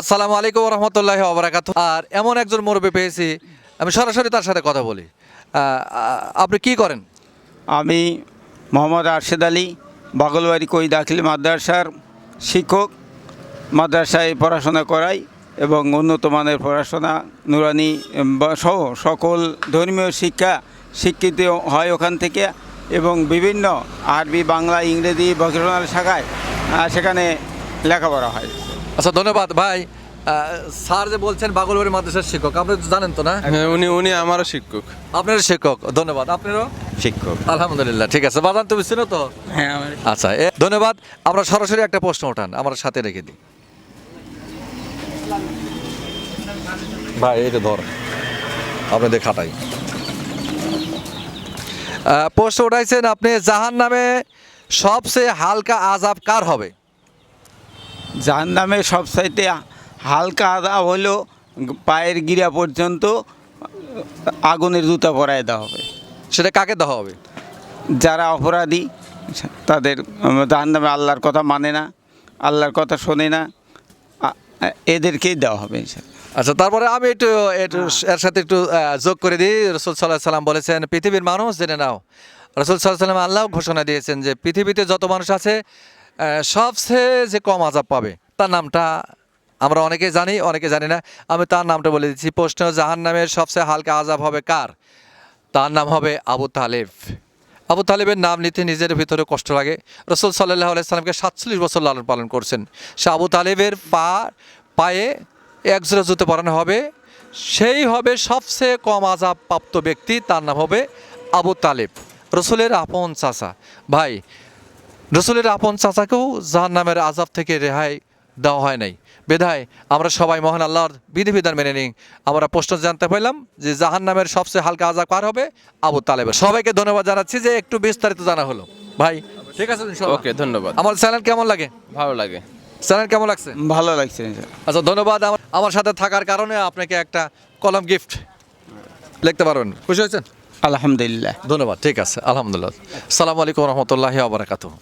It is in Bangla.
আসসালামু আলাইকুম রহমতুল্লাহি ওয়া বারাকাতুহু। আর এমন একজন মুরব্বী পেয়েছি, আমি সরাসরি তার সাথে কথা বলি। আপনি কি করেন? আমি মোহাম্মদ আরশেদ আলী, বাগলবাড়ি কই দাখিল মাদ্রাসার শিক্ষক। মাদ্রাসায় পড়াশোনা করাই এবং উন্নত মানের পড়াশোনা নুরানি সহ সকল ধর্মীয় শিক্ষা শিক্ষিত হয় ওখান থেকে, এবং বিভিন্ন আরবি, বাংলা, ইংরেজি, ভোকেশনাল শাখায় সেখানে লেখাপড়া হয়। আচ্ছা, ধন্যবাদ ভাই। স্যার যে বলছেন বাগলবাড়ি মাদ্রাসার শিক্ষক, আপনি তো জানেন তো না? হ্যাঁ, উনি আমারও শিক্ষক। আপনার শিক্ষক, ধন্যবাদ। আপনারও শিক্ষক। আলহামদুলিল্লাহ, ঠিক আছে। বাজান তুমি চিনো তো? হ্যাঁ। আচ্ছা, ধন্যবাদ। আমরা সরাসরি একটা প্রশ্ন ওঠান, আমার সাথে রেখে দিই। ভাই এটা ধর, আপনাদের খাটাই প্রশ্ন উঠাইছেন আপনি, জাহান নামে সবচেয়ে হালকা আযাব কার হবে? জাহান্নামে সবচাইতে হালকা আযাব হলো পায়ের গিরা পর্যন্ত আগুনের জুতা পরায় দেওয়া হবে। সেটা কাকে দেওয়া হবে? যারা অপরাধী তাদের জাহান্নামে আল্লাহর কথা মানে না, আল্লাহর কথা শোনে না, এদেরকেই দেওয়া হবে। আচ্ছা, তারপরে আমি একটু এর সাথে একটু যোগ করে দিই। রাসূল সাল্লাল্লাহু আলাইহি সাল্লাম বলেছেন, পৃথিবীর মানুষ জেনে নাও, রাসূল সাল্লাল্লাহু আলাইহি সাল্লাম আল্লাহ ঘোষণা দিয়েছেন যে পৃথিবীতে যত মানুষ আছে সবচেয়ে যে কম আযাব পাবে তার নামটা আমরা অনেকে জানি, অনেকে জানি না। আমি তার নামটা বলে দিচ্ছি। প্রশ্ন, জাহান্নামের সবচেয়ে হালকা আযাব হবে কার? তার নাম হবে আবু তালেব। আবু তালেবের নাম নিতে নিজের ভিতরে কষ্ট লাগে। রাসূল সাল্লাল্লাহু আলাইহি সাল্লামকে 47 বছর লালন পালন করছেন। সে আবু তালেবের পায়ে একজোড়া জুতো পরানো হবে, সেই হবে সবচেয়ে কম আযাব প্রাপ্ত ব্যক্তি। তার নাম হবে আবু তালেব, রসুলের আপন চাচা। ভাই, রসুলের আপন চাচাকেও জাহান্নামের আযাব থেকে রেহাই দেওয়া হয় নাই। বিধায় আমরা সবাই মহান আল্লাহর বিধিবিধান মেনে নিই। আমরা প্রশ্ন জানতে পারলাম যে জাহান্নামের সবচেয়ে হালকা আযাব কার হবে? আবু তালেবের। সবাইকে ধন্যবাদ জানাচ্ছি যে একটু বিস্তারিত জানা হলো। ভাই ঠিক আছে, ওকে, ধন্যবাদ। আমার চ্যানেল কেমন লাগে? ভালো লাগে। চ্যানেল কেমন লাগছে? ভালো লাগছে। আচ্ছা, ধন্যবাদ। আমার সাথে থাকার কারণে আপনাকে একটা কলম গিফট লিখতে পারবেন। খুশি হয়েছেন? আলহামদুলিল্লাহ। ধন্যবাদ, ঠিক আছে, আলহামদুলিল্লাহ। আসসালামু আলাইকুম রহমতুল্লাহি ওয়া বারাকাতুহু।